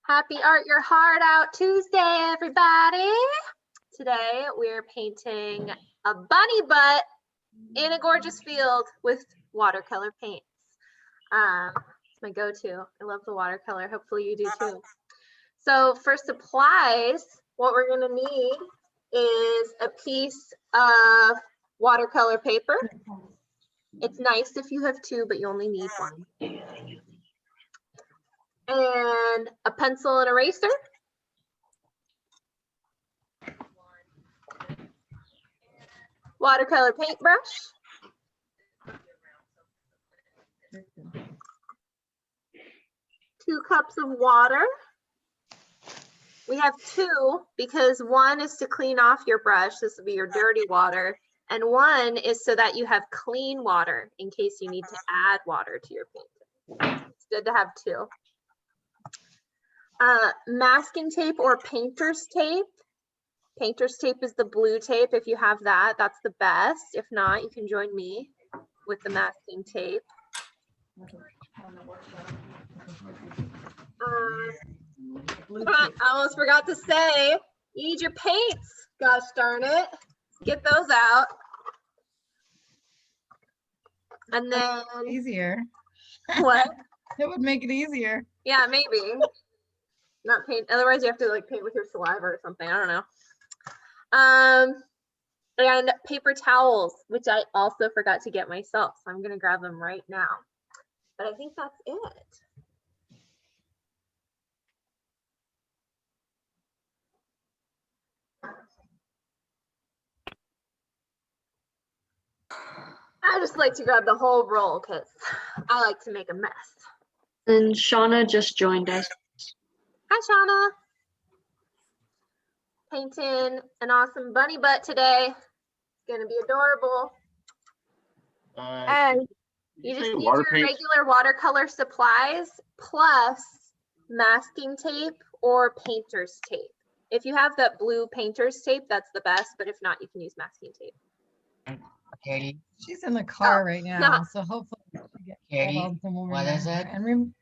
Happy Art Your Heart Out Tuesday, everybody. Today we're painting a bunny butt in a gorgeous field with watercolor paints. It's my go-to. I love the watercolor. Hopefully you do too. So for supplies, what we're gonna need is a piece of watercolor paper. It's nice if you have two, but you only need one. And a pencil and eraser. Watercolor paintbrush. 2 cups of water. We have 2 because 1 is to clean off your brush. This will be your dirty water. And 1 is so that you have clean water in case you need to add water to your painting. It's good to have 2. Masking tape or painter's tape. Painter's tape is the blue tape. If you have that, that's the best. If not, you can join me with the masking tape. I almost forgot to say, you need your paints. Gosh darn it. Get those out. And then easier. What? It would make it easier. Yeah, maybe. Not paint. Otherwise, you have to like paint with your saliva or something. I don't know. And paper towels, which I also forgot to get myself. So I'm gonna grab them right now. But I think that's it. I just like to grab the whole roll because I like to make a mess. And Shauna just joined us. Hi, Shauna. Painting an awesome bunny butt today. It's gonna be adorable. And you just need your regular watercolor supplies plus masking tape or painter's tape. If you have that blue painter's tape, that's the best, but if not, you can use masking tape. Katie, She's in the car right now, so hopefully she'll get Katie, what is it? And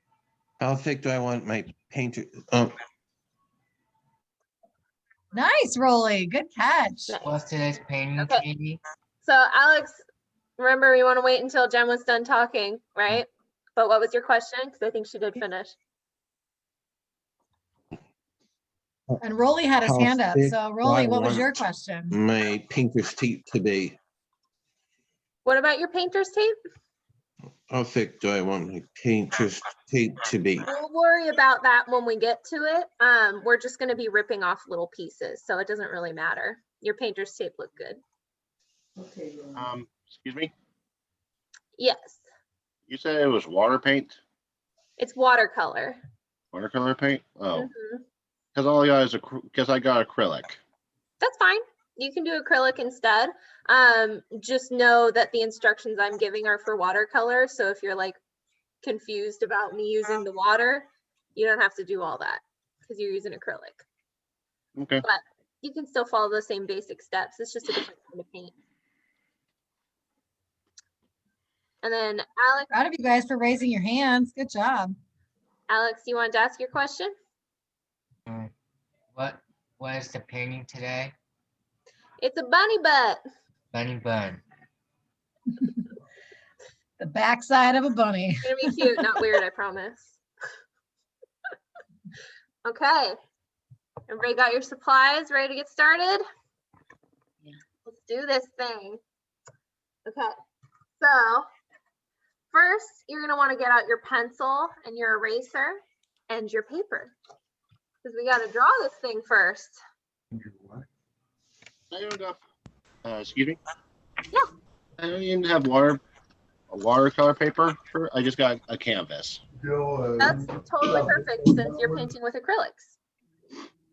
How thick do I want my painter? nice, Rolly. Good catch. Nice. What's today's painting, Okay. Katie? So Alex, remember we want to wait until Jen was done talking, right? But what was your question? Because I think she did finish. And Rolly had his How hand up. thick So do Rolly, I what was want your question? my painter's tape to be? What about your painter's tape? How thick do I want my painter's tape to be? We'll worry about that when we get to it. We're just going to be ripping off little pieces, so it doesn't really matter. Your painter's tape looked good. Excuse me? Yes, You said it was water paint? it's watercolor. Watercolor paint? Oh, Mhm. because all I got is because I got acrylic. That's fine. You can do acrylic instead. Just know that the instructions I'm giving are for watercolor. So if you're like confused about me using the water, you don't have to do all that because you're using acrylic. Okay. But you can still follow the same basic steps. It's just a different kind of paint. And then Alex, Proud of you guys for raising your hands. Good job. you wanted to ask your question? What is the painting today? It's a bunny butt. Bunny bun. The backside of a bunny. It's gonna be cute, not weird, I promise. Okay. Everybody got your supplies ready to get started? Yeah. Let's do this thing. Okay. So first, you're gonna want to get out your pencil and your eraser and your paper because we got to draw this thing first. I don't know. Excuse me? Yeah. I don't even have watercolor paper. I just got a canvas. That's totally perfect since you're painting with acrylics.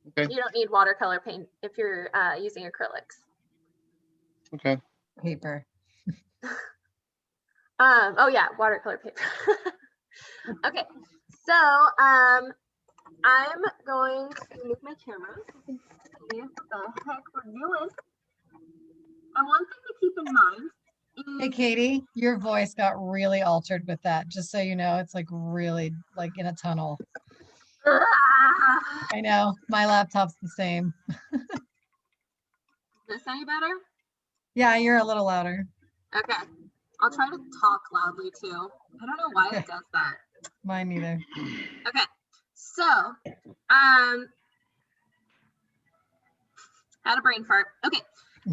Okay. You don't need watercolor paint if you're using acrylics. Okay. Paper. Oh yeah, watercolor paper. Okay, so I'm going to move my camera so you can see what the heck we're doing. And one thing to keep in mind Hey, Katie, your voice got really altered with that. Just so you know, it's like really like in a tunnel. Ah, I know, my laptop's the same. is this any better? Yeah, you're a little louder. Okay. I'll try to talk loudly too. I don't know why Okay. it does that. Mine neither. Okay. So, had a brain fart. Okay.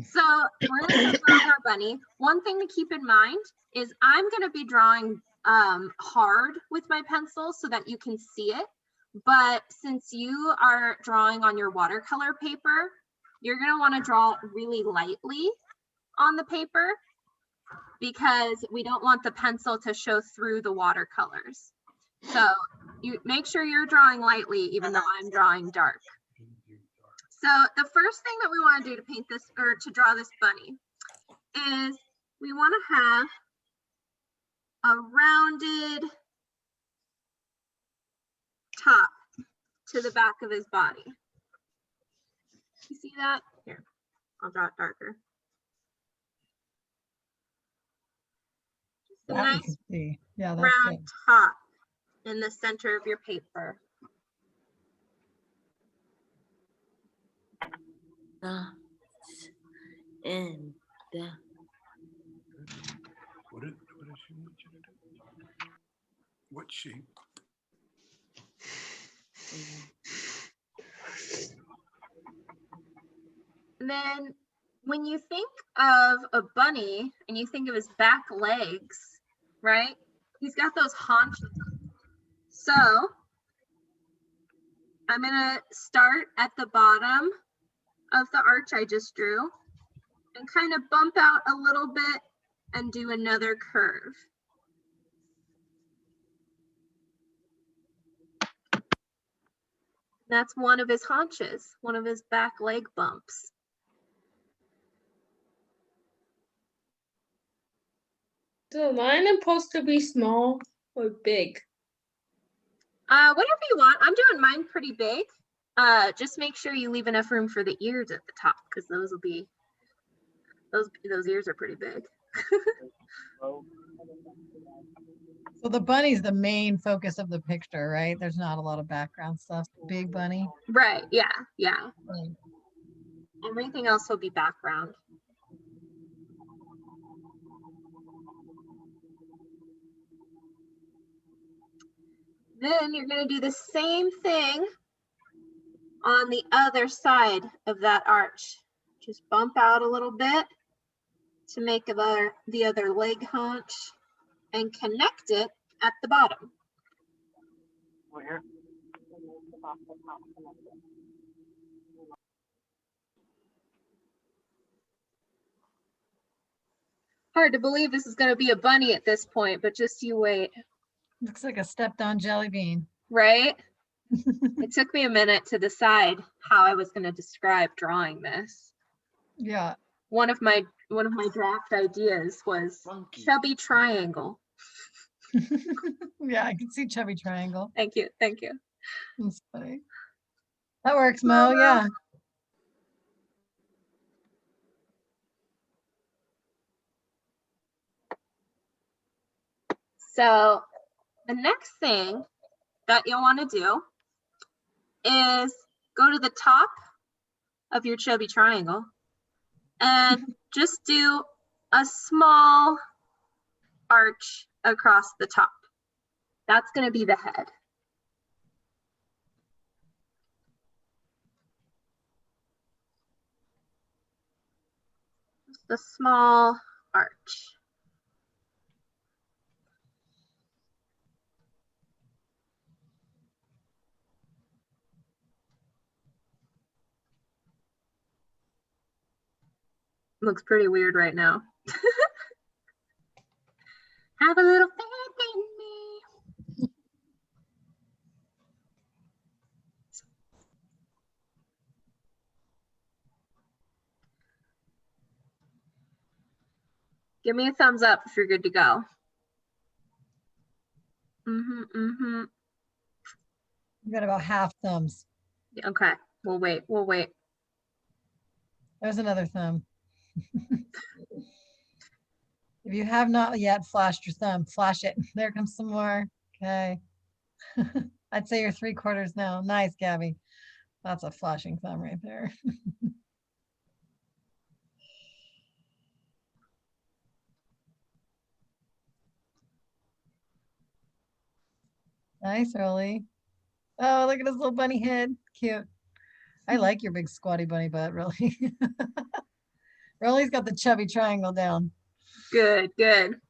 So we're gonna start drawing our bunny. One thing to keep in mind is I'm gonna be drawing hard with my pencil so that you can see it. But since you are drawing on your watercolor paper, you're gonna want to draw really lightly on the paper because we don't want the pencil to show through the watercolors. So you make sure you're drawing lightly even though I'm drawing dark. So the first thing that we want to do to paint this or to draw this bunny is we want to have a rounded top to the back of his body. You see that? Here, I'll draw it darker. Just a That we nice can see. Yeah, that's round good. top in the center of your paper. And the What does she want you to do? What shape? And then when you think of a bunny and you think of his back legs, right? He's got those haunches. So I'm gonna start at the bottom of the arch I just drew and kind of bump out a little bit and do another curve. That's one of his haunches, one of his back leg bumps. Is the line supposed to be small or big? Whatever you want. I'm doing mine pretty big. Just make sure you leave enough room for the ears at the top because those will be, those ears are pretty big. So the bunny's the main focus of the picture, right? There's not a lot of background stuff. Big bunny. Right, yeah, yeah. Right. Everything else will be background. Then you're going to do the same thing on the other side of that arch. Just bump out a little bit to make the other leg haunch and connect it at the bottom. Where? Hard to believe this is going to be a bunny at this point, but just you wait. Looks like a stepped on jelly bean. Right? It took me a minute to decide how I was going to describe drawing this. Yeah. One of my draft ideas was chubby triangle. Yeah, I can see chubby triangle. Thank you. Thank you. That's funny. That works, Mo. Yeah. So the next thing that you'll want to do is go to the top of your chubby triangle and just do a small arch across the top. That's going to be the head. Just a small arch. Looks pretty weird right now. Have a little faith in me. Give me a thumbs up if you're good to go. You got about half thumbs. Okay, we'll wait. We'll wait. There's another thumb. If you have not yet flashed your thumb, flash it. There comes some more. Okay. I'd say you're 3/4 now. Nice, Gabby. That's a flashing thumb right there. Nice, Rolly. Oh, look at his little bunny head. Cute. I like your big squatty bunny butt, Rolly. Rolly's got the chubby triangle down. Good, good.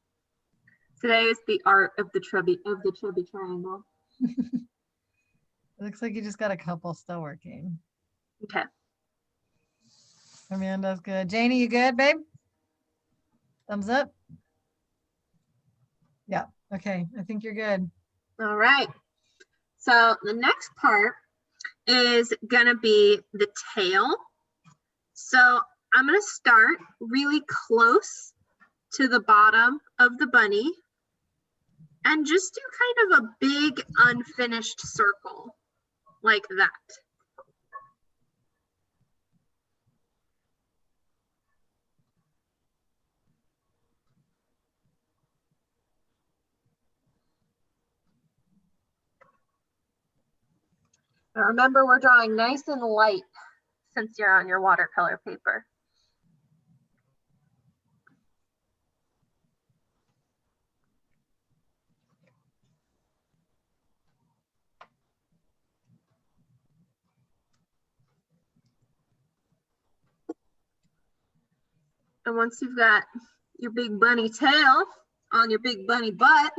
Today is the art of the chubby triangle. It looks like you just got a couple still working. Okay. Amanda's good. Janie, you good, babe? Thumbs up? Yeah. Okay. I think you're good. All right. So the next part is gonna be the tail. So I'm gonna start really close to the bottom of the bunny and just do kind of a big unfinished circle like that. Now remember, we're drawing nice and light since you're on your watercolor paper. And once you've got your big bunny tail on your big bunny butt,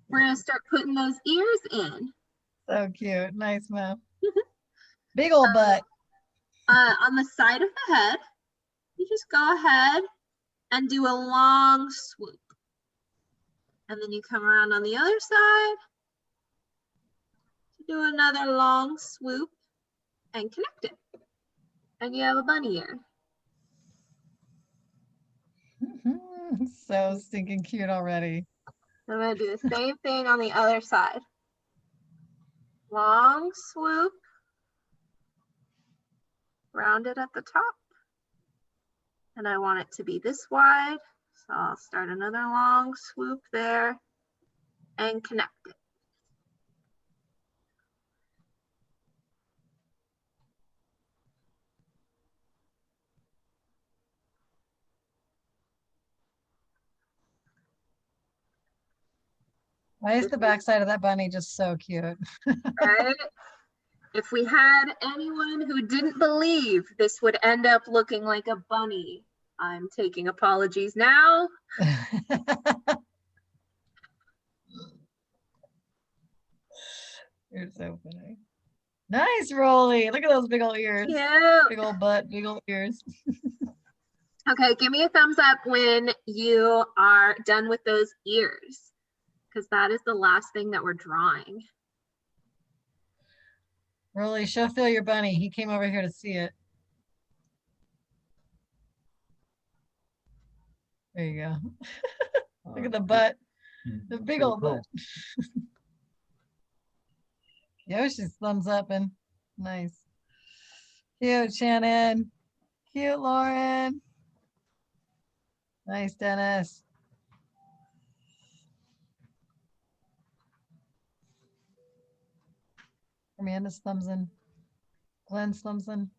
we're gonna start putting those ears in. So cute. Nice, Mo. Big old butt. On the side of the head, you just go ahead and do a long swoop. And then you come around on the other side to do another long swoop and connect it. And you have a bunny ear. So stinking cute already. I'm gonna do the same thing on the other side. Long swoop, rounded at the top. And I want it to be this wide. So I'll start another long swoop there and connect it. Why is the backside of that bunny just so cute? Right? If we had anyone who didn't believe this would end up looking like a bunny, I'm taking apologies now. You're so funny. Nice, Rolly. Look at those big old ears. Cute. Big old butt, big old ears. Okay, give me a thumbs up when you are done with those ears, because that is the last thing that we're drawing. Rolly, show Phil your bunny. He came over here to see it. There you go. Look at the butt. The big old butt. Yoshi's thumbs up and nice. Cute, Shannon. Cute, Lauren. Nice, Dennis. Amanda's thumbs in. Glenn's thumbs in.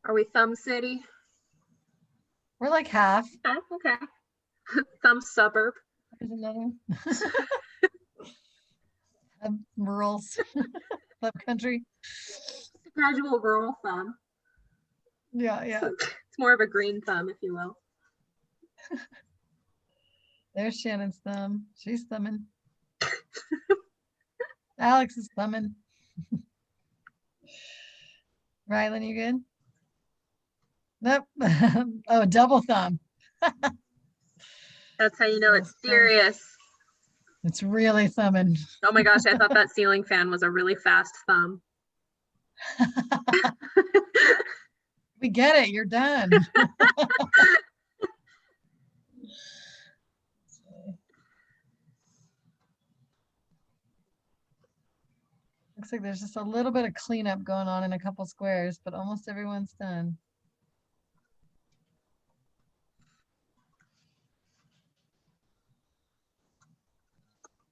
Are we Thumb City? We're like half. Okay. Thumb Suburb. There's another one. Rurals. Love country. Gradual rural thumb. Yeah, yeah. It's more of a green thumb, if you will. There's Shannon's thumb. She's thumbing. Alex is thumbing. Rylan, you good? Nope. Oh, double thumb. That's how you know it's serious. It's really thumbing. Oh my gosh, I thought that ceiling fan was a really fast thumb. We get it. You're done. Looks like there's just a little bit of cleanup going on in a couple squares, but almost everyone's done.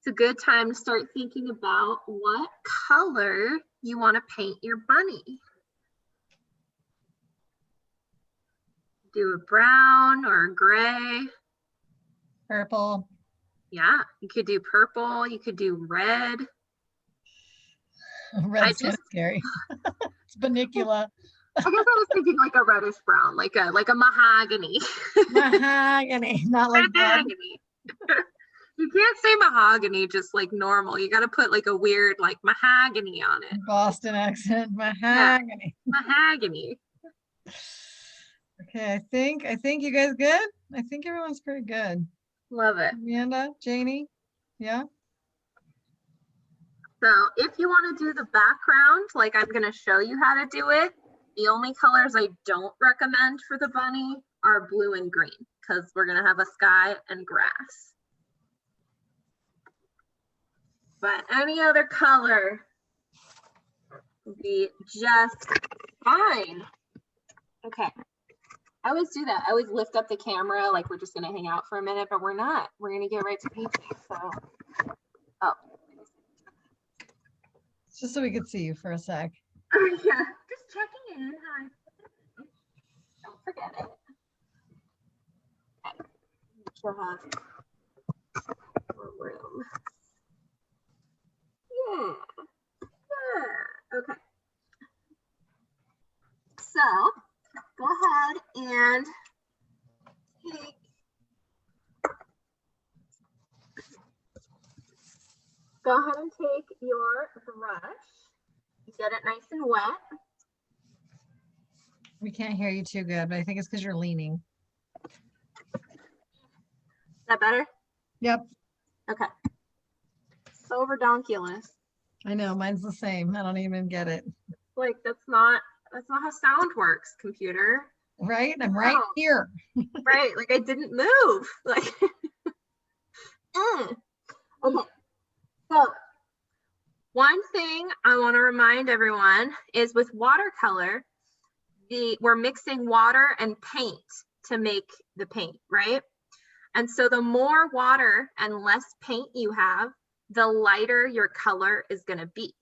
a good time to start thinking about what color you want to paint your bunny. Do a brown or a gray. Purple. Yeah, you could do purple, you could do red. Red's kind of just- scary. It's Banicula. I guess I was thinking like a reddish brown, like a mahogany. Mahogany, not like blood. Mahogany. You can't say mahogany just like normal. You got to put like a weird like mahogany on it. Boston accent. Mahogany. Mahogany. Okay, I think you guys good? I think everyone's pretty good. Love it. Amanda, Janie, yeah? So if you want to do the background, like I'm going to show you how to do it, the only colors I don't recommend for the bunny are blue and green because we're going to have a sky and grass. But any other color will be just fine. Okay. I always do that. I always lift up the camera like we're just going to hang out for a minute, but we're not. We're going to get right to painting. So, oh. It's just so we could see you for a sec. Yeah, just checking in. Hi. Don't forget it. Okay. She'll have more room. Yeah. Yeah. Okay. So go ahead and take your brush. Get it nice and wet. We can't hear you too good, but I think it's because you're leaning. Is that better? Yep, Okay. So redonkulous. I know, mine's the same. I don't even get it. Like that's not how sound works, computer. Right? I'm right Wow. here. Right? Like I didn't move. Like Okay. So one thing I want to remind everyone is with watercolor, we're mixing water and paint to make the paint, right? And so the more water and less paint you have, the lighter your color is going to be.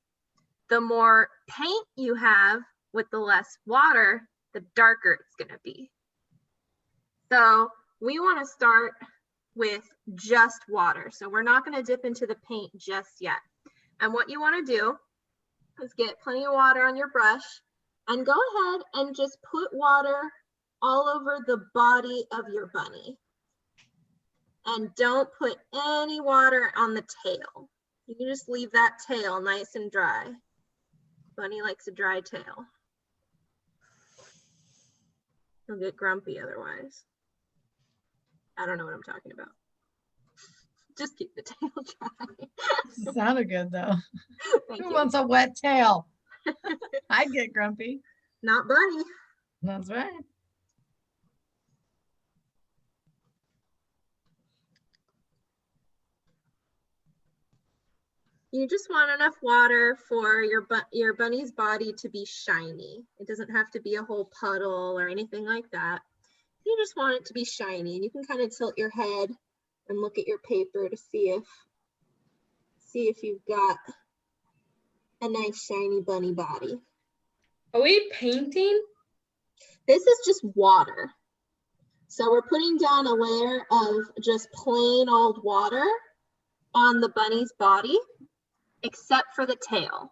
The more paint you have with the less water, the darker it's going to be. So we want to start with just water. So we're not going to dip into the paint just yet. And what you want to do is get plenty of water on your brush and go ahead and just put water all over the body of your bunny. And don't put any water on the tail. You can just leave that tail nice and dry. Bunny likes a dry tail. He'll get grumpy otherwise. I don't know what I'm talking about. Just keep the tail dry. Sounded good though. Thank Who you. wants a wet tail? I'd get grumpy. Not Bunny. That's right. You just want enough water for your bunny's body to be shiny. It doesn't have to be a whole puddle or anything like that. You just want it to be shiny, and you can kind of tilt your head and look at your paper to see if you've got a nice shiny bunny body. Are we painting? This is just water. So we're putting down a layer of just plain old water on the bunny's body, except for the tail.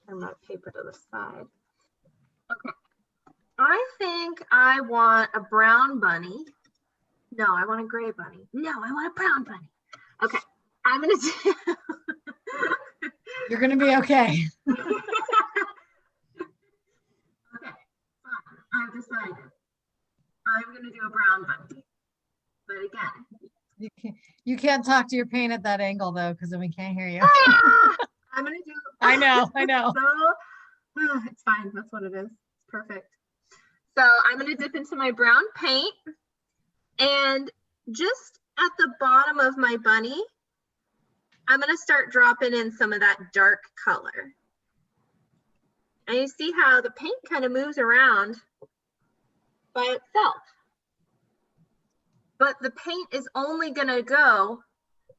Turn my paper to the side. Okay. I think I want a brown bunny. No, I want a gray bunny. No, I want a brown bunny. Okay. I'm gonna do You're gonna be okay. Okay, fine. I've decided. I'm gonna do a brown bunny. But again, You can't talk to your paint at that angle though, because then we can't hear you. I'm gonna do. I know. So, it's fine. That's what it is. It's perfect. So I'm gonna dip into my brown paint, and just at the bottom of my bunny, I'm gonna start dropping in some of that dark color. And you see how the paint kind of moves around by itself. but the paint is only gonna go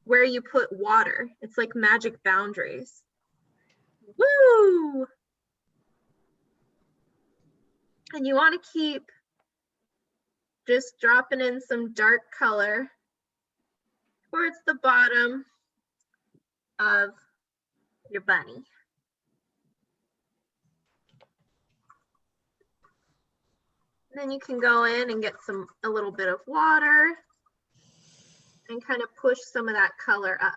where you put water. It's like magic boundaries. Woo! And you want to keep just dropping in some dark color towards the bottom of your bunny. Then you can go in and get a little bit of water and kind of push some of that color up.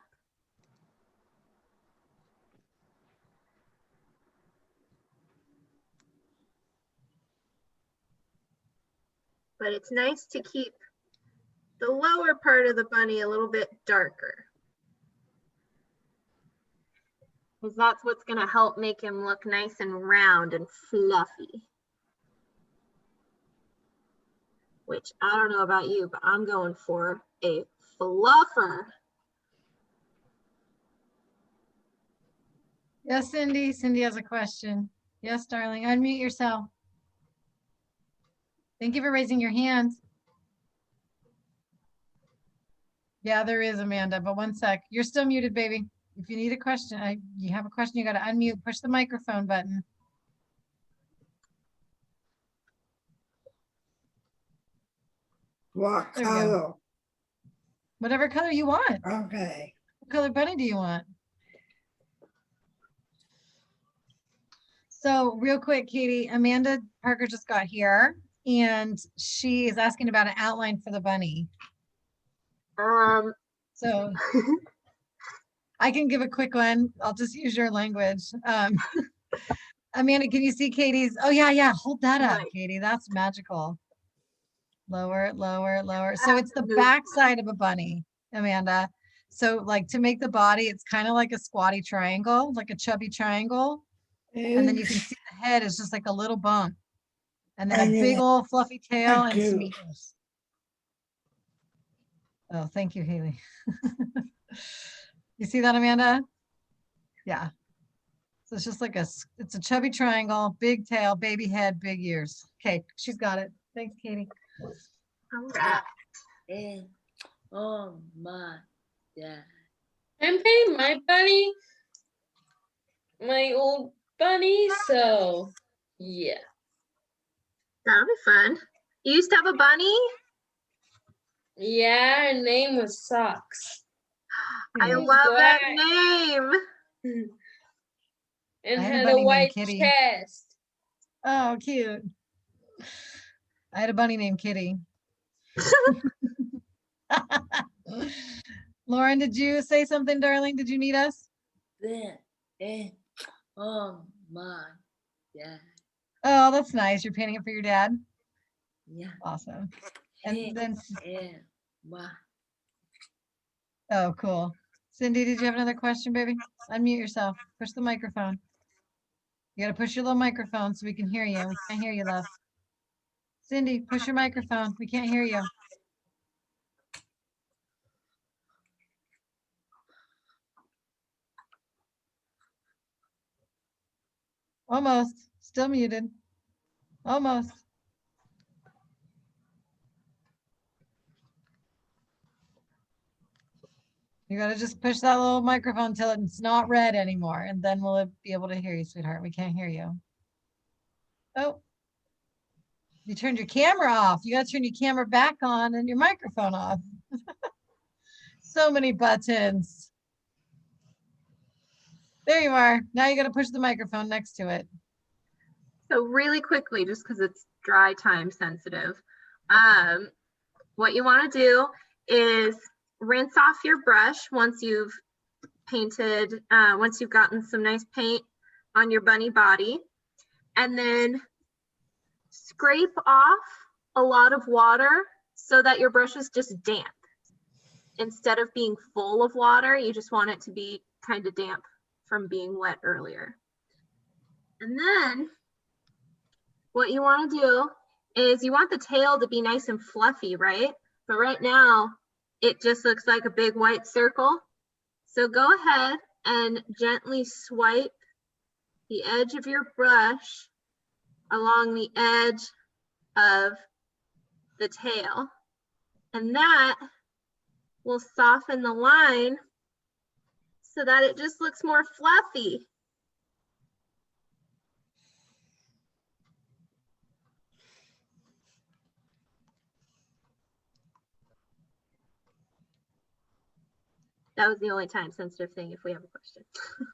But it's nice to keep the lower part of the bunny a little bit darker, because that's what's going to help make him look nice and round and fluffy. Which I don't know about you, but I'm going for a fluffer. Yes, Cindy. Cindy has a question. Yes, darling. Unmute yourself. Thank you for raising your hand. Yeah, there is, Amanda, but one sec. You're still muted, baby. If you need a question, you have a question, you got to unmute, push the microphone button. What There we go. color? Whatever color you want. Okay. What color bunny do you want? So real quick, Katie, Amanda Parker just got here and she is asking about an outline for the bunny. So I can give a quick one. I'll just use your language. Amanda, can you see Katie's? Oh yeah. Hold that up, Right. Katie. That's magical. Lower, lower, lower. So it's the back side of a bunny, Amanda. So like to make the body, it's kind of like a squatty triangle, like a chubby triangle. And then you can see the head is just like a little bump. And then a big old fluffy tail and some ears. Oh, thank you, Haley. You see that, Amanda? Yeah. So it's just like it's a chubby triangle, big tail, baby head, big ears. Okay, she's got it. Thanks, Katie. All right. And oh my God. I'm painting my bunny, my old bunny, so yeah. That'll be fun. You used to have a bunny? Yeah, her name was Socks. I Who's love that black. name. And I had a had bunny a named white Kitty. chest. Oh, cute. I had a bunny named Kitty. Lauren, did you say something, darling? Did you need us? Then and oh my God. Oh, that's nice. You're painting it for your dad? Yeah. Awesome. And then, And my oh, cool. Cindy, did you have another question, baby? Unmute yourself. Push the microphone. You got to push your little microphone so we can hear you. We can't hear you, love. Cindy, push your microphone. We can't hear you. Almost. Still muted. Almost. You got to just push that little microphone till it's not red anymore, and then we'll be able to hear you, sweetheart. We can't hear you. Oh. You turned your camera off. You got to turn your camera back on and your microphone off. So many buttons. There you are. Now you got to push the microphone next to it. So really quickly, just because it's dry time sensitive, what you want to do is rinse off your brush once you've painted, once you've gotten some nice paint on your bunny body, and then scrape off a lot of water so that your brush is just damp. Instead of being full of water, you just want it to be kind of damp from being wet earlier. And then what you want to do is you want the tail to be nice and fluffy, right? But right now it just looks like a big white circle. So go ahead and gently swipe the edge of your brush along the edge of the tail And that will soften the line so that it just looks more fluffy. That was the only time sensitive thing if we have a question.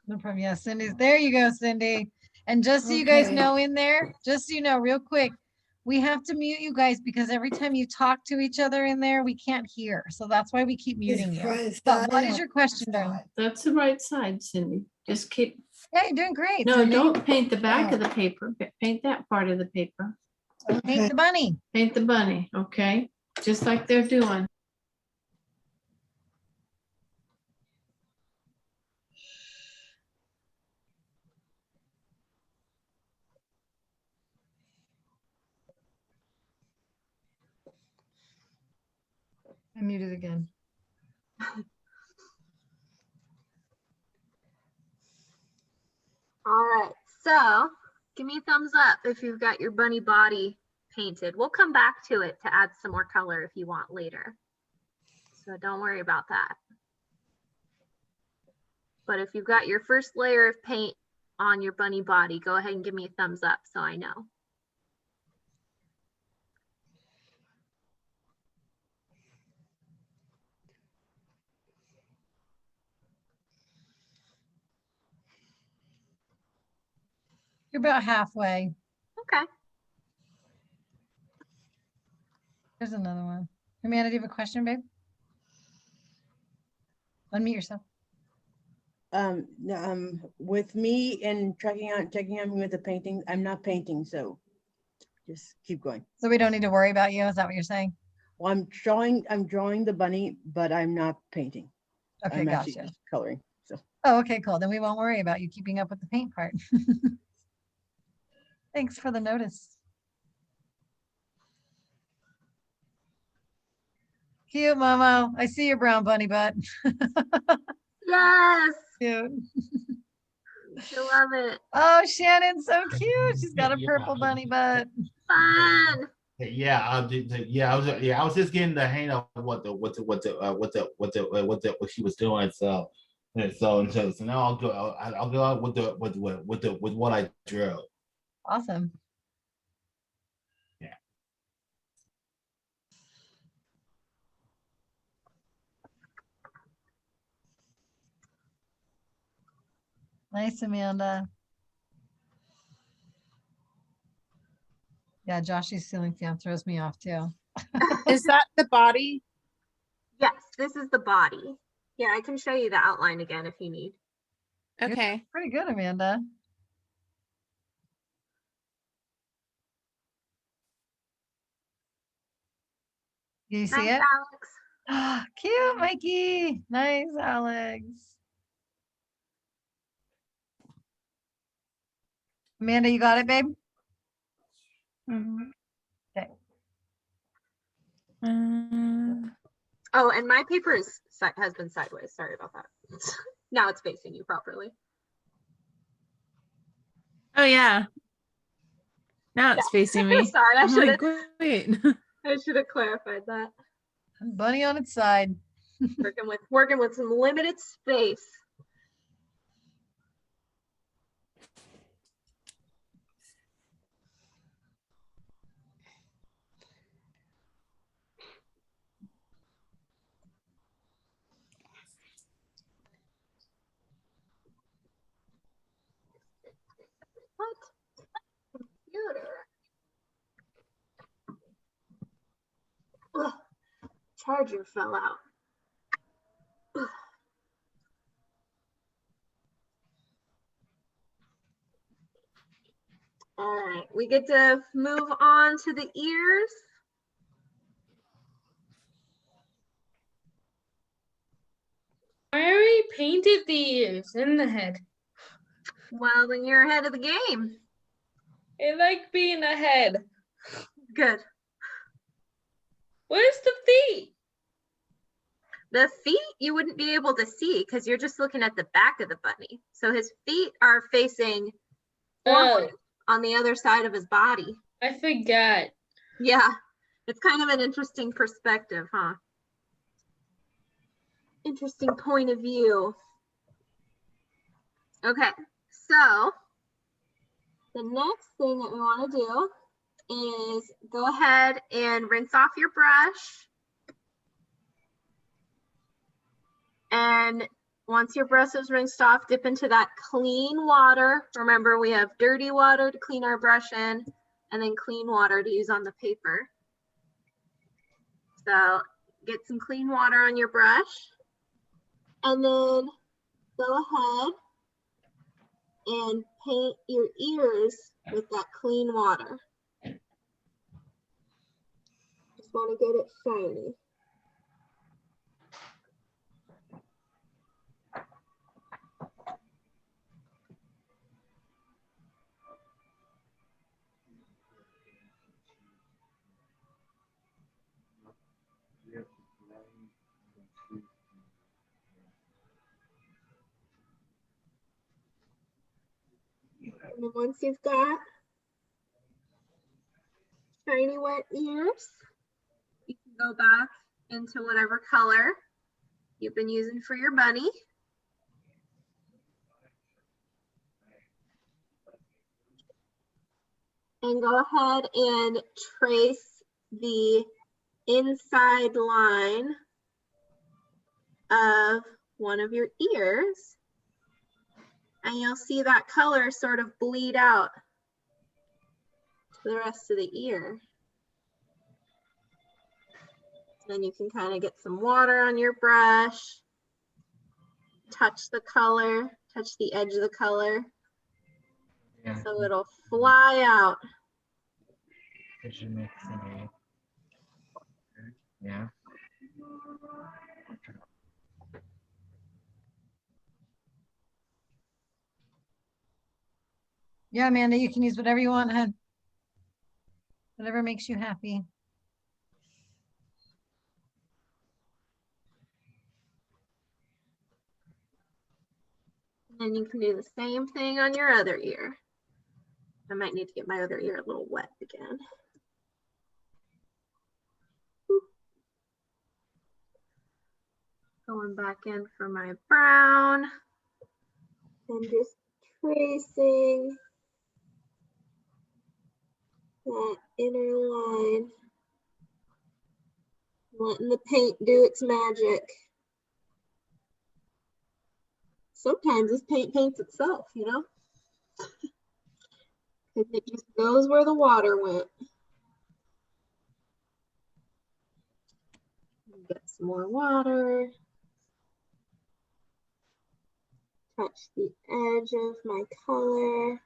No problem. Yeah, Cindy's there. You go, Cindy. And just so you guys Okay. know in there, just so you know, real quick, we have to mute you guys because every time you talk to each other in there, we can't hear. So that's why we keep muting you. But what is your question, darling? That's the right side, Cindy. Just keep, Yeah, you're doing great. no, Cindy. don't paint the back of the paper. Paint that part of the paper. Paint the bunny. Paint the bunny, okay? Just like they're doing. I muted again. All right, so give me a thumbs up if you've got your bunny body painted. We'll come back to it to add some more color if you want later. So don't worry about that. But if you've got your first layer of paint on your bunny body, go ahead and give me a thumbs up so I know. You're about halfway. Okay. There's another one. Amanda, do you have a question, babe? Unmute yourself. With me and checking on me with the painting, I'm not painting, so just keep going. So we don't need to worry about you. Is that what you're saying? Well, I'm drawing the bunny, but I'm not painting. Okay, I'm actually gotcha. just coloring. So Oh, okay, cool. Then we won't worry about you keeping up with the paint part. Thanks for the notice. Cute, Momo. I see your brown bunny butt. Yes, Cute. I love it. Oh, Shannon's so cute. She's got a purple bunny butt. Fun. Yeah, I was just getting the hang of what she was doing. So now I'll go out with what I drew. Awesome. Yeah. Nice, Amanda. Yeah, Joshy's ceiling fan throws me off too. Is that the body? Yes, this is the body. Yeah, I can show you the outline again if you need. Okay. Pretty good, Amanda. You see Nice, it? Alex. Cute, Mikey. Nice, Alex. Amanda, you got it, babe? Okay. Oh, and my paper has been sideways. Sorry about that. Now it's facing you properly. Oh yeah. Now it's facing me. Sorry, I I'm should like, have. wait. I should have clarified that. Bunny on its side. working with some limited space. What? Computer. Ugh. Charger fell out. Ugh. All right, we get to move on to the ears. I already painted the ears and the head. Well, then you're ahead of the game. I like being ahead. Good. Where's the feet? The feet you wouldn't be able to see because you're just looking at the back of the bunny. So his feet are facing forward on the other side of his body. I forgot. Yeah. It's kind of an interesting perspective, huh? Interesting point of view. Okay, so the next thing that we want to do is go ahead and rinse off your brush. And once your brush is rinsed off, dip into that clean water. Remember, we have dirty water to clean our brush in, and then clean water to use on the paper. So get some clean water on your brush, and then go ahead and paint your ears with that clean water. Just want to get it shiny. And then once you've got shiny wet ears, you can go back into whatever color you've been using for your bunny. And go ahead and trace the inside line of one of your ears. And you'll see that color sort of bleed out to the rest of the ear. Then you can kind of get some water on your brush, touch the color, touch the edge of the color, Yeah. so it'll fly out. Did you mix it? Yeah. Yeah, Amanda, you can use whatever you want, hun. Whatever makes you happy. And then you can do the same thing on your other ear. I might need to get my other ear a little wet again. Going back in for my brown and just tracing that inner line, letting the paint do its magic. Sometimes this paint paints itself, you know, because it just goes where the water went. Get some more water. Touch the edge of my color.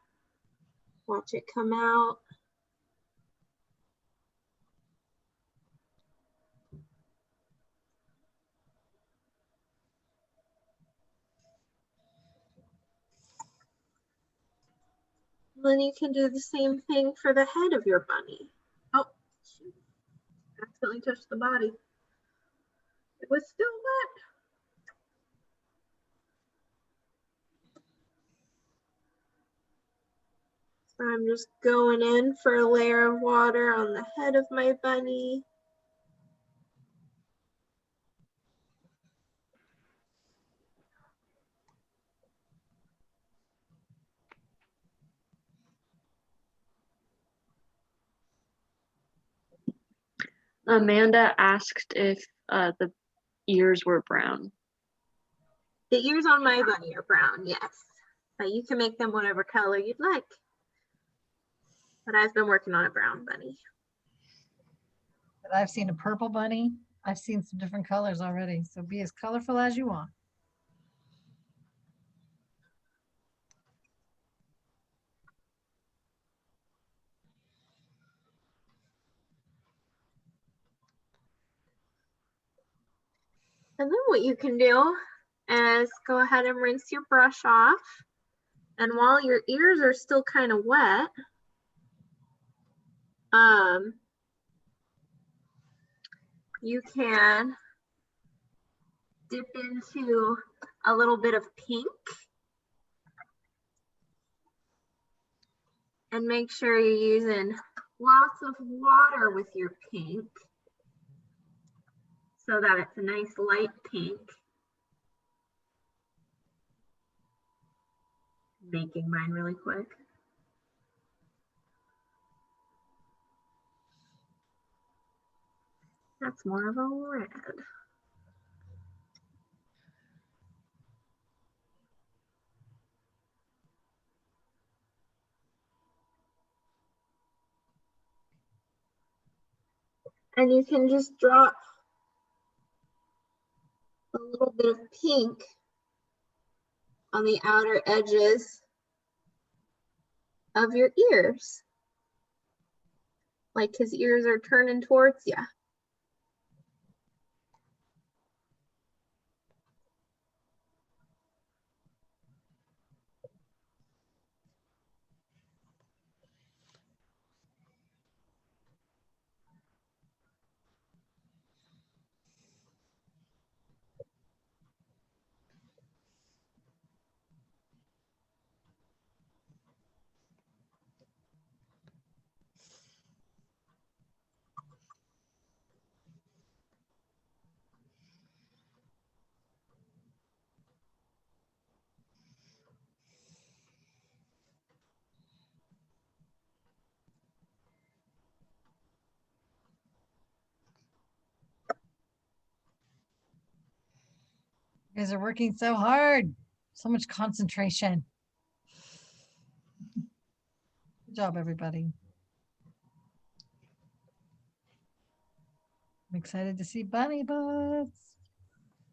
Watch it come out. Then you can do the same thing for the head of your bunny. Oh, shoot. Accidentally touched the body. It was still wet. So I'm just going in for a layer of water on the head of my bunny. Amanda asked if the ears were brown. The ears on my bunny are brown, yes. But you can make them whatever color you'd like. But I've been working on a brown bunny. But I've seen a purple bunny. I've seen some different colors already. So be as colorful as you want. And then what you can do is go ahead and rinse your brush off. And while your ears are still kind of wet, you can dip into a little bit of pink and make sure you're using lots of water with your pink so that it's a nice light pink. Making mine really quick. That's more of a red. And you can just drop a little bit of pink on the outer edges of your ears. Like his ears are turning towards you. You guys are working so hard. So much concentration. Good job, everybody. I'm excited to see bunny butts.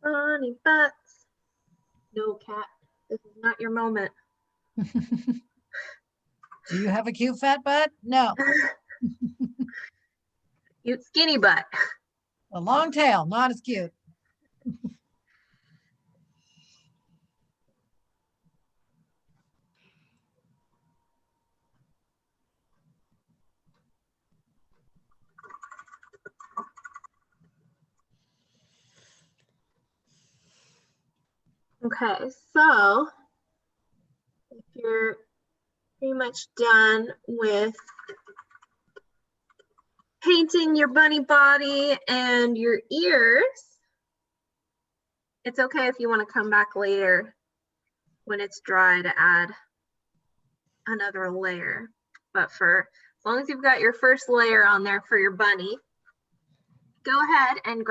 Bunny butts. No, cat. This is not your moment. Do you have a cute fat butt? No. Cute skinny butt. A long tail, not as cute. Okay, so if you're pretty much done with painting your bunny body and your ears, it's okay if you want to come back later when it's dry to add another layer. But for as long as you've got your first layer on there for your bunny, go ahead and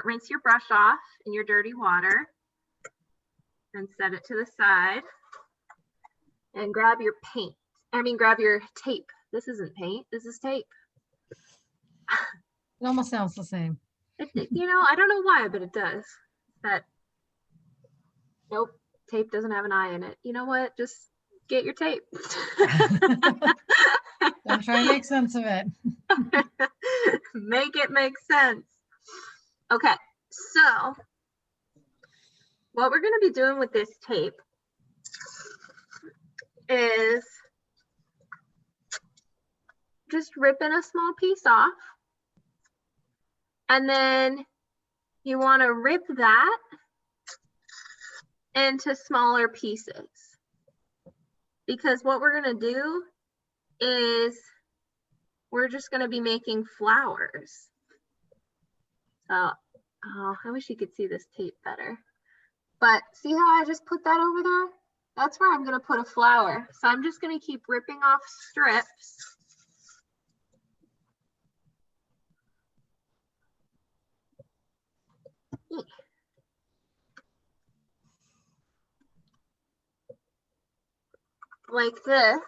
rinse your brush off in your dirty water and set it to the side and grab your grab your tape. This isn't paint, this is tape. It almost sounds the same. You know, I don't know why, but it does. Nope, tape doesn't have an eye in it. You know what? Just get your tape. Don't try and make sense of it. Make it make sense. Okay, so what we're going to be doing with this tape is just ripping a small piece off, and then you want to rip that into smaller pieces, because what we're going to do is we're just going to be making flowers. So, oh, I wish you could see this tape better. But see how I just put that over there? That's where I'm going to put a flower. So I'm just going to keep ripping off strips. Like this,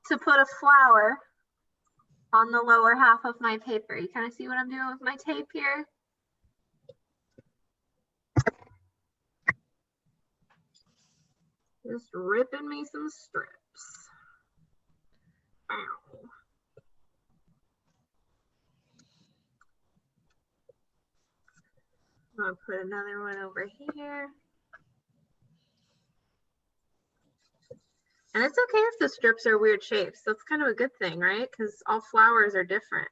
to put a flower on the lower half of my paper. You kind of see what I'm doing with my tape here? Just ripping me some strips. Ow. I'm gonna put another one over here. And it's okay if the strips are weird shapes. That's kind of a good thing, right? Because all flowers are different.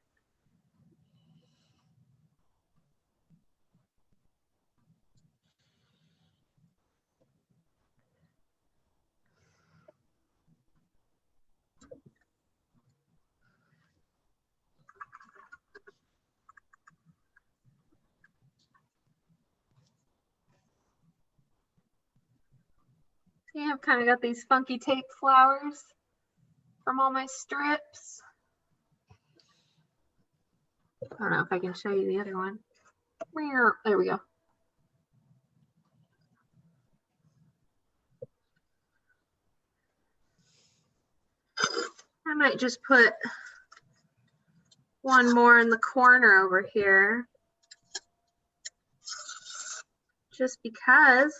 Yeah, I've kind of got these funky tape flowers from all my strips. I don't know if I can show you the other one. There we go. I might just put one more in the corner over here, just because.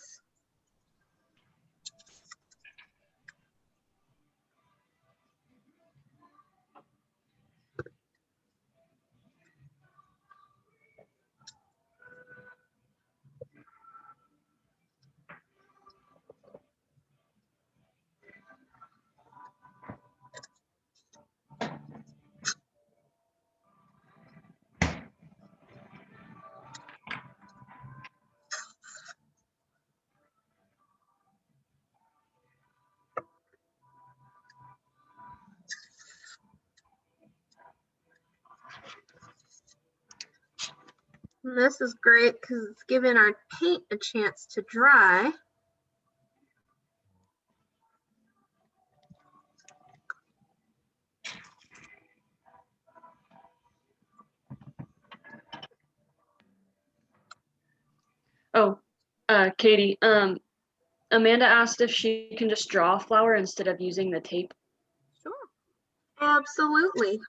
And this is great because it's giving our paint a chance to dry. Oh, Katie, Amanda asked if she can just draw a flower instead of using the tape. Sure. Absolutely.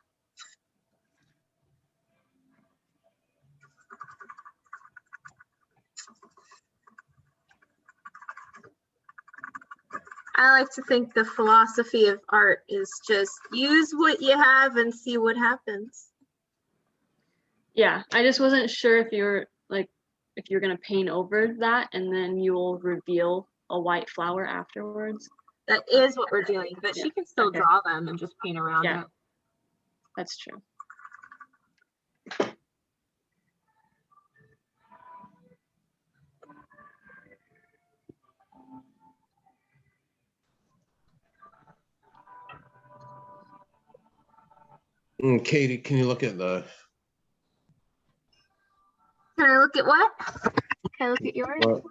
I like to think the philosophy of art is just use what you have and see what happens. Yeah, I just wasn't sure if you're gonna paint over that and then you'll reveal a white flower afterwards. That is what we're doing, but Yeah. she can still Okay. draw them and just paint around Yeah. it. That's true. Katie, can you look at the Can I look at what? Can I look at yours? what?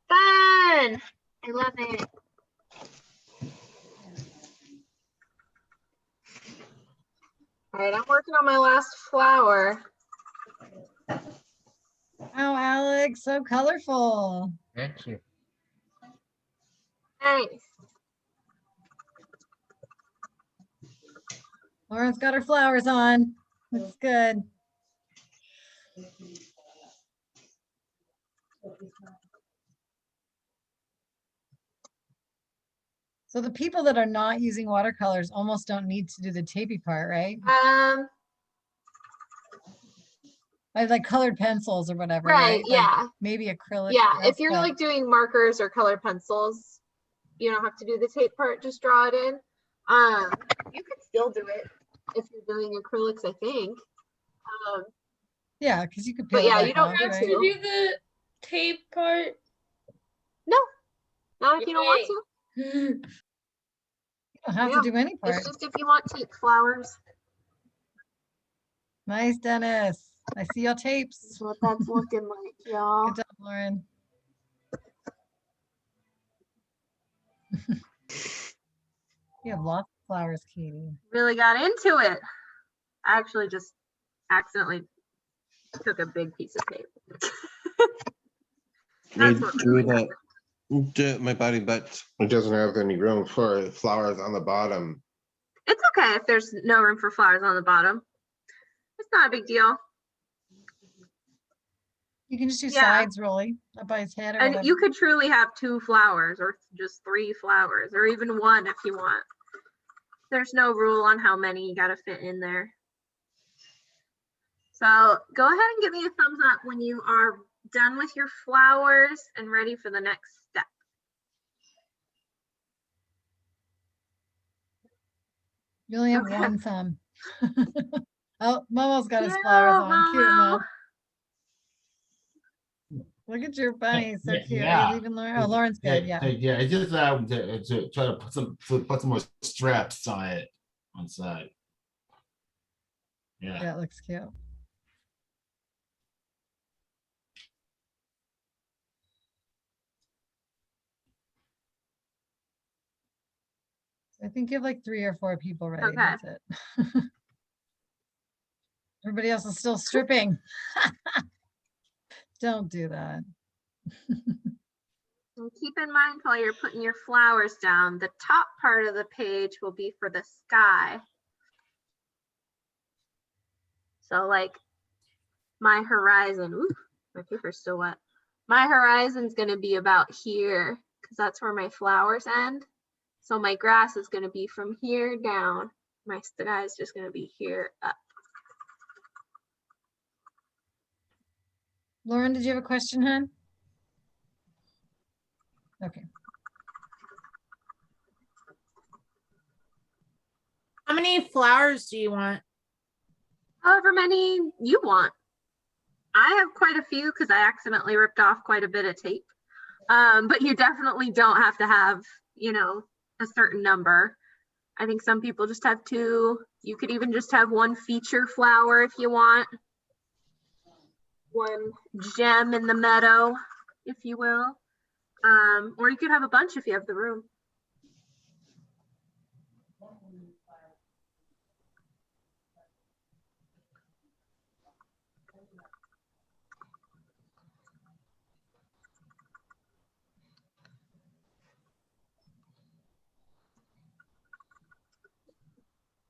Fun! I love it. All right, I'm working on my last flower. Oh, Alex, so colorful. Thank you. Nice. Lauren's got her flowers on. Looks good. So the people that are not using watercolors almost don't need to do the tapey part, right? Like colored pencils or whatever, Right, right? yeah. Like maybe acrylic. Yeah, yes, if you're but- like doing markers or colored pencils, you don't have to do the tape part, just draw it in. You could still do it if you're doing acrylics, I think. Yeah, because you could But peel it yeah, back you don't off, have right? To to. do the tape part. No, not if you don't want to. You don't have Yeah, to do any part. it's just if you want tape flowers. Nice, Dennis. I see your tapes. That's what that's looking like, y'all. Good job, Lauren. You have lots of flowers, Katie. Really got into it. I actually just accidentally took a big piece of tape. That's what Do that. Do it, my buddy, but it doesn't have any room for flowers on the bottom. It's okay if there's no room for flowers on the bottom. It's not a big deal. You can just do Yeah. sides rolling up by his head or And whatever. you could truly have 2 flowers or just 3 flowers or even 1 if you want. There's no rule on how many you got to fit in there. So go ahead and give me a thumbs up when you are done with your flowers and ready for the next step. You only have Okay. one thumb. Oh, Momo's got his flowers on. Cute, Mo. Look at your bunny, so cute. Are you leaving Lauren? Oh, Lauren's good. Yeah. Yeah. It's just to try to put some more straps on it on side. Yeah. Yeah, it looks cute. I think you have like 3 or 4 people ready. Okay. That's it. Everybody else is still stripping. Don't do that. And keep in mind while you're putting your flowers down, the top part of the page will be for the sky. So like my horizon, ooh, my paper's still wet. My horizon's gonna be about here because that's where my flowers end. So my grass is gonna be from here down. My sky is just gonna be here up. Lauren, did you have a question, hon? Okay. How many flowers do you want? However many you want. I have quite a few because I accidentally ripped off quite a bit of tape. But you definitely don't have to have, you know, a certain number. I think some people just have 2. You could even just have 1 feature flower if you want. 1 gem in the meadow, if you will. Or you could have a bunch if you have the room.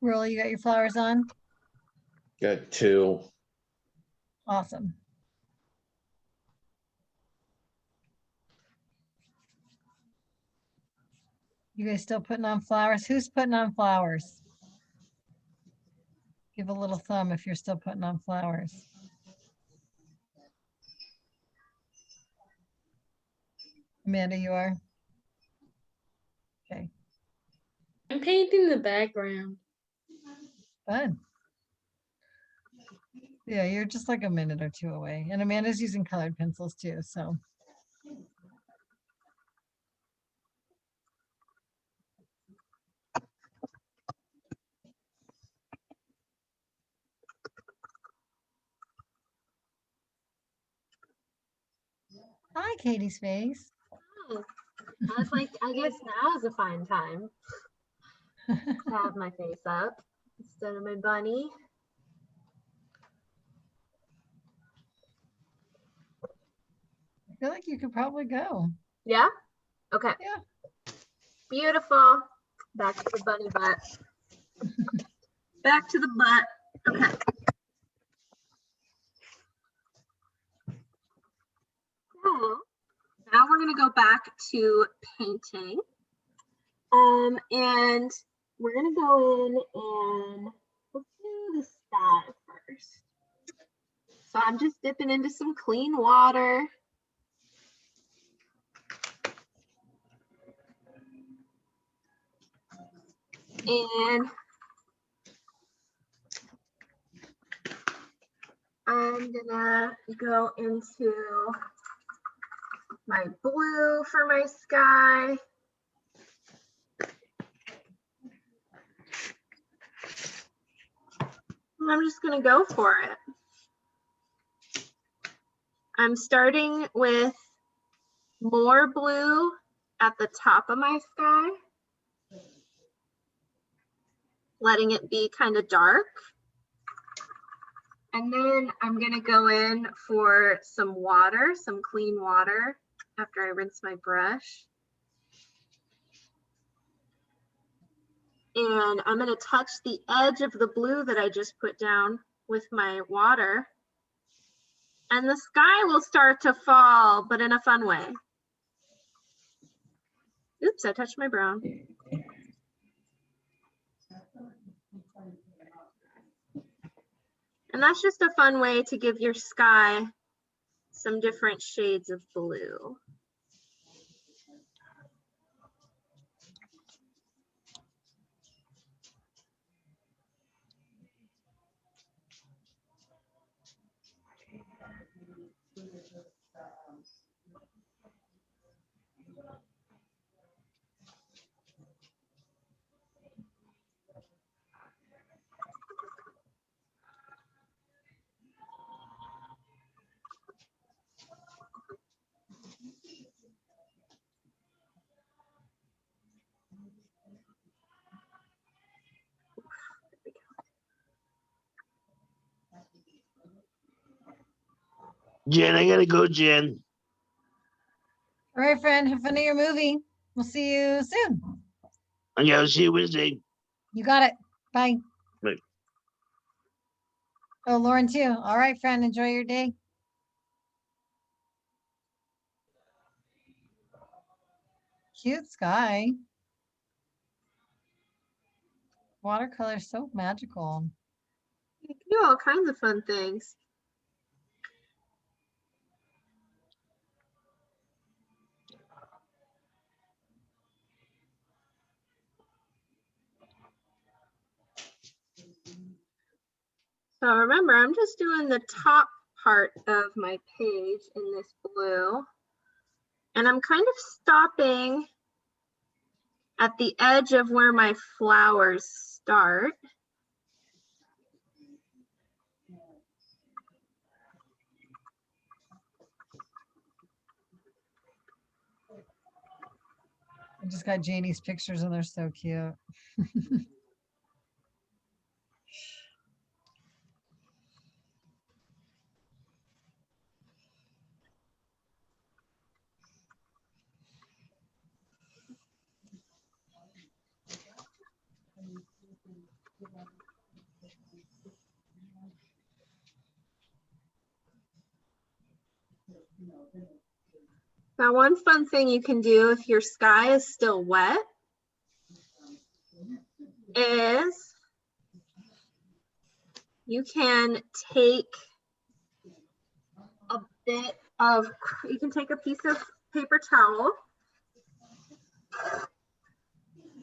Rolly, you got your flowers on? Got 2. Awesome. You guys still putting on flowers? Who's putting on flowers? Give a little thumb if you're still putting on flowers. Amanda, you are? Okay. I'm painting the background. Fun. Yeah, you're just like a minute or 2 away. And Amanda's using colored pencils too, so. Hi, Katie's face. Oh, I was like, I guess now is a fine time to have my face up instead of my bunny. I feel like you could probably go. Yeah? Okay. Yeah. Beautiful. Back to the bunny butt. Back to the butt. Okay. So now we're going to go back to painting. And we're going to go in and let's do the sky first. So I'm just dipping into some clean water. And I'm gonna go into my blue for my sky. And I'm just gonna go for it. I'm starting with more blue at the top of my sky, letting it be kind of dark. And then I'm gonna go in for some water, some clean water after I rinse my brush. And I'm gonna touch the edge of the blue that I just put down with my water. And the sky will start to fall, but in a fun way. Oops, I touched my brown. And that's just a fun way to give your sky some different shades of blue. Jen, I gotta go, Jen. All right, friend. Have fun at your movie. We'll see you soon. I gotta see you Wednesday. You got it. Bye. Bye. Oh, Lauren too. All right, friend. Enjoy your day. Cute sky. Watercolor is so magical. You can do all kinds of fun things. So remember, I'm just doing the top part of my page in this blue. And I'm kind of stopping at the edge of where my flowers start. I just got Janie's pictures and they're so cute. Now, one fun thing you can do if your sky is still wet is you can take a bit of, you can take a piece of paper towel.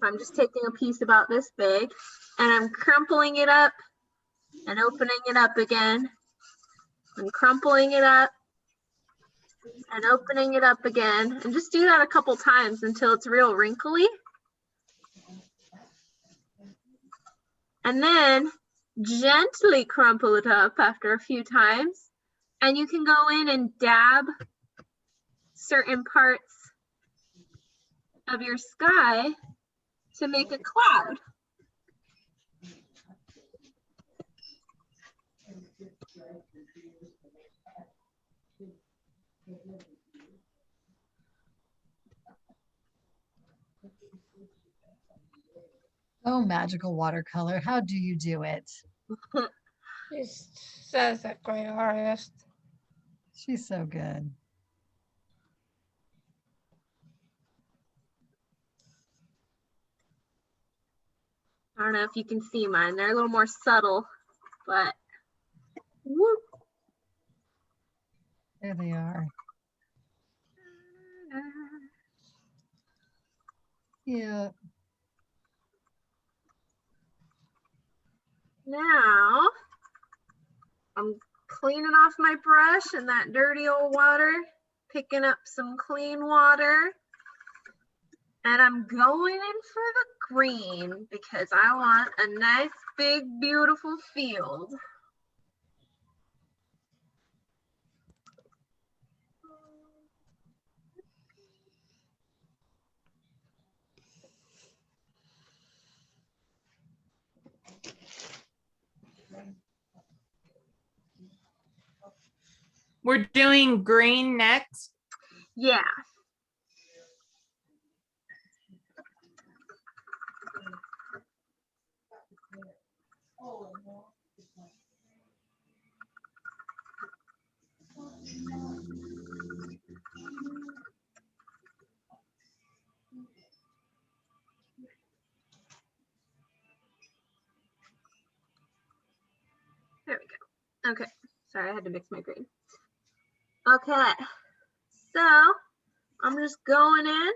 I'm just taking a piece about this big and I'm crumpling it up and opening it up again. I'm crumpling it up and opening it up again, and just do that a couple times until it's real wrinkly. And then gently crumple it up after a few times, and you can go in and dab certain parts of your sky to make a cloud. Oh, magical watercolor. How do you do it? She's such a great artist. She's so good. I don't know if you can see mine. They're a little more subtle, but whoop. There they are. Yeah. Now I'm cleaning off my brush and that dirty old water, picking up some clean water, and I'm going in for the green because I want a nice big beautiful field. We're doing green next. Yeah. There we go. Okay, sorry, I had to mix my green. Okay, so I'm just going in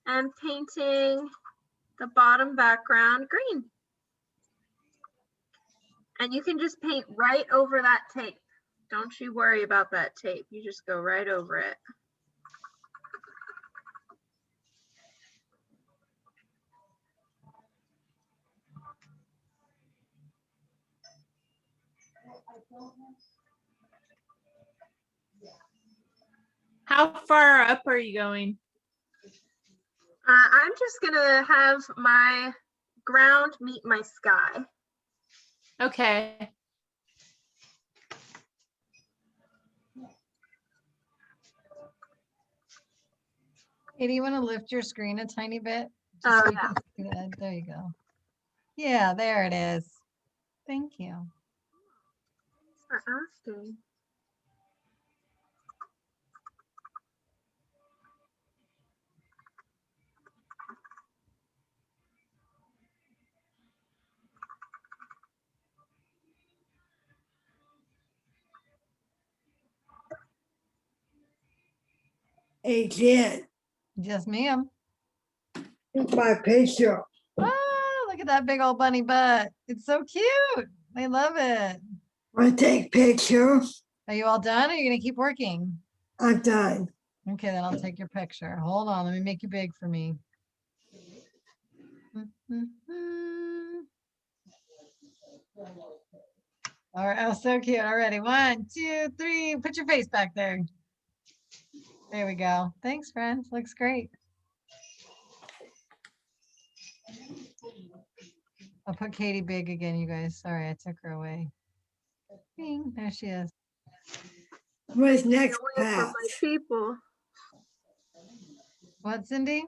and painting the bottom background green. And you can just paint right over that tape. Don't you worry about that tape. You just go right over it. How far up are you going? I'm just gonna have my ground meet my sky. Okay. Hey, do you want to lift your screen a tiny bit? Oh, so we yeah. can see that? There you go. Yeah, there it is. Thank you. For asking. Hey, Jen, Yes, ma'am. here's my picture. Ah, look at that big old bunny butt. It's so cute. I love it. Want to take picture? Are you all done? Or are you gonna keep working? I'm done. Okay, then I'll take your picture. Hold on, let me make you big for me. All right, oh, so cute already. 1, 2, 3. Put your face back there. There we go. Thanks, friend. Looks great. I'll put Katie big again, you guys. Sorry, I took her away. Bing, there she is. What's next Away from class? my people. What, Cindy?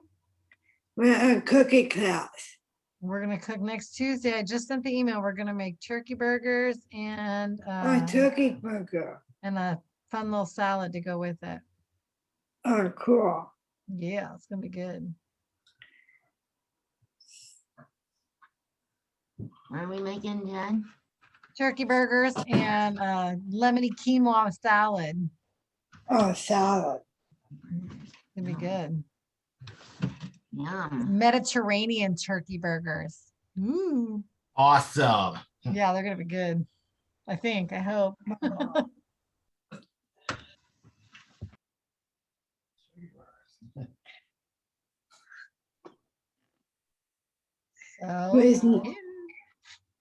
We're on cookie class. We're gonna cook next Tuesday. I just sent the email. We're gonna make turkey burgers and Oh, turkey burger. and a fun little salad to go with it. Oh, cool. Yeah, it's gonna be good. What are we making, Jen? Turkey burgers and lemony quinoa salad. Oh, salad. It'll be good. Yum. Mediterranean turkey burgers. Ooh. Awesome. Yeah, they're gonna be good. I think. I hope. So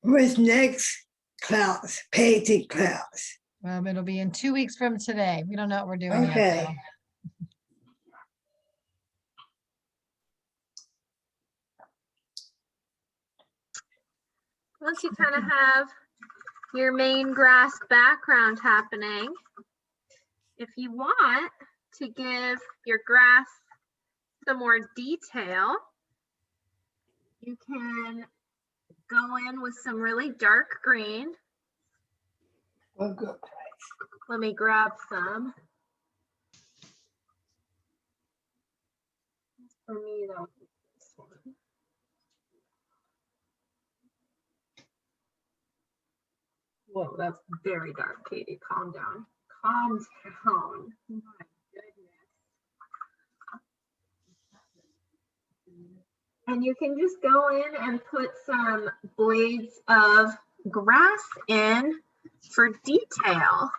Where's next class? Painting class. it'll be in 2 weeks from today. We don't know what we're doing yet. Okay. Though. Once you kind of have your main grass background happening, if you want to give your grass some more detail, you can go in with some really dark green. Oh, good. Let me grab some. For me, though, this one. Whoa, that's very dark, Katie. Calm down. Calm down. My goodness. And you can just go in and put some blades of grass in for detail.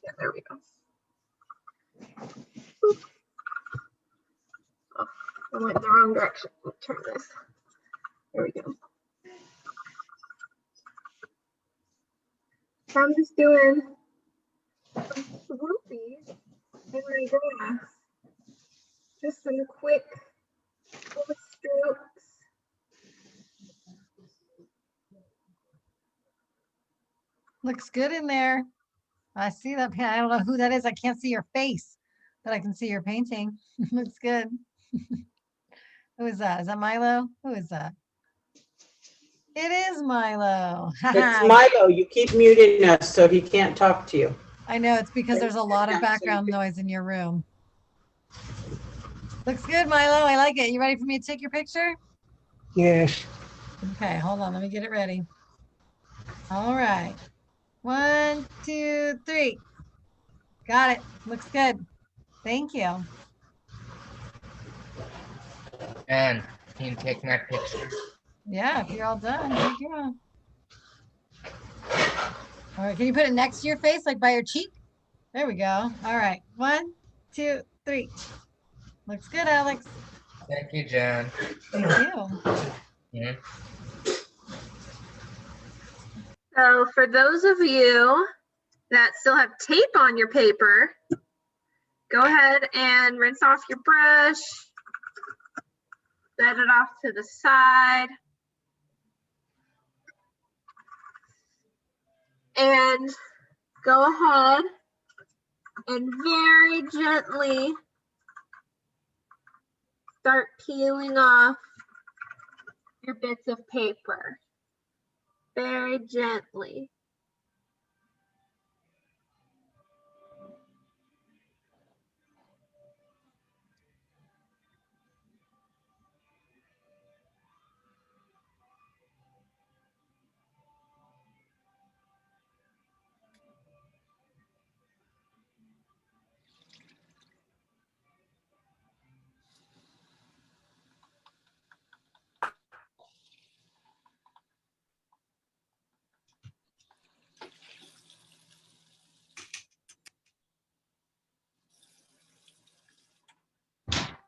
Yeah, there we go. Oop. Oh, I went the wrong direction. Let's turn this. There we go. So I'm just doing some swoopies in my grass. Just some quick little strokes. Looks good in there. I see that. I don't know who that is. I can't see your face, but I can see your painting. Looks good. Who is that? Is that Milo? Who is that? It is Milo. It's Milo. You keep muting us so he can't talk to you. I know, it's because there's a lot of background noise in your room. Looks good, Milo. I like it. You ready for me to take your picture? Yes. Okay, hold on. Let me get it ready. All right. 1, 2, 3. Got it. Looks good. Thank you. And can you take my picture? Yeah, if you're all done, take care. All right, can you put it next to your face, like by your cheek? There we go. All right, 1, 2, 3. Looks good, Alex. Thank you, Jen. Thank you. Yeah. So for those of you that still have tape on your paper, go ahead and rinse off your brush. Set it off to the side. And go ahead and very gently start peeling off your bits of paper. Very gently.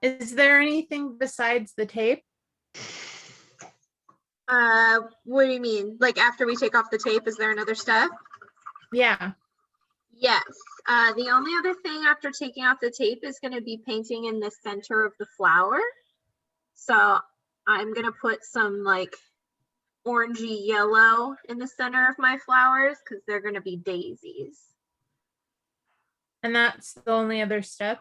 Is there anything besides the tape? What do you mean? Like after we take off the tape, is there another step? Yeah. Yes. The only other thing after taking off the tape is going to be painting in the center of the flower. So I'm going to put some like orangey yellow in the center of my flowers because they're going to be daisies. And that's the only other step?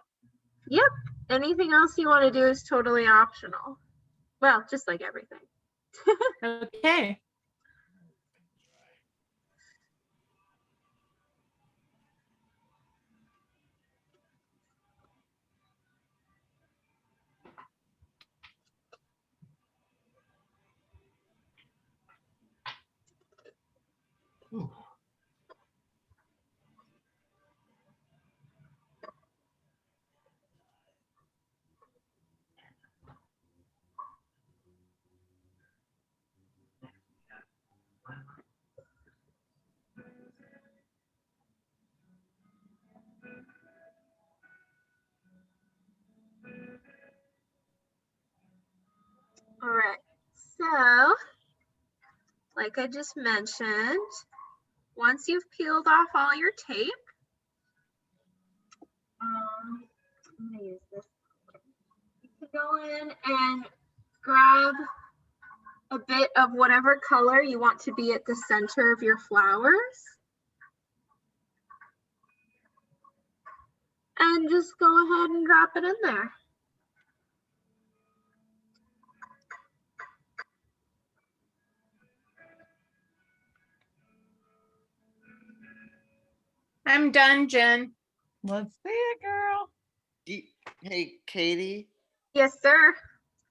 Yep. Anything else you want to do is totally optional. Well, just like everything. Okay. Ooh. All right. So, like I just mentioned, once you've peeled off all your tape, I'm gonna use this. You can go in and grab a bit of whatever color you want to be at the center of your flowers. And just go ahead and drop it in there. I'm done, Jen. Let's see it, girl. Hey, Katie, Yes, sir.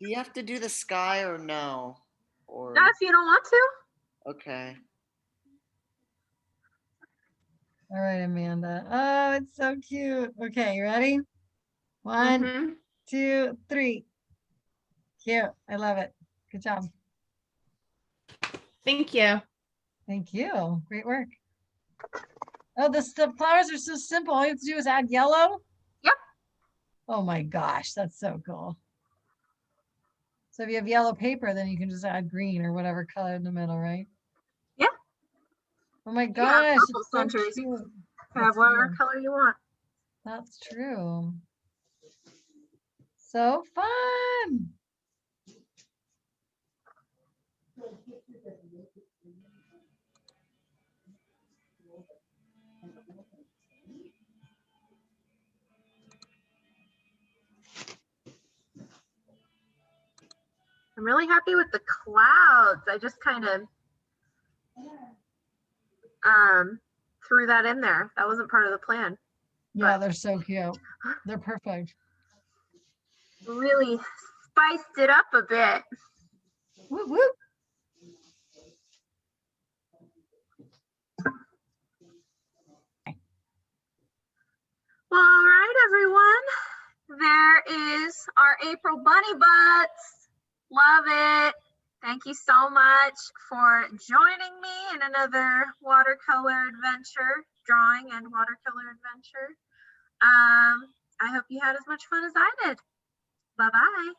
do you have to do the sky or no? Or Not if you don't want to. okay. All right, Amanda. Oh, it's so cute. Okay, you ready? One, Mhm. 2, 3. Cute. I love it. Good job. Thank you. Thank you. Great work. Oh, the flowers are so simple. All you have to do is add yellow. Yep. Oh my gosh, that's so cool. So if you have yellow paper, then you can just add green or whatever color in the middle, right? Yeah. Oh my Yeah, gosh, purple it's so centers. cute. Have That's whatever true. color you want. That's true. So fun. I'm really happy with the clouds. I just kind of threw that in there. That wasn't part of the plan. Yeah, they're so cute. They're perfect. Really spiced it up a bit. Whoop, whoop. Well, all right, everyone. There is our April bunny butts. Love it. Thank you so much for joining me in another watercolor adventure, drawing and watercolor adventure. I hope you had as much fun as I did. Bye-bye.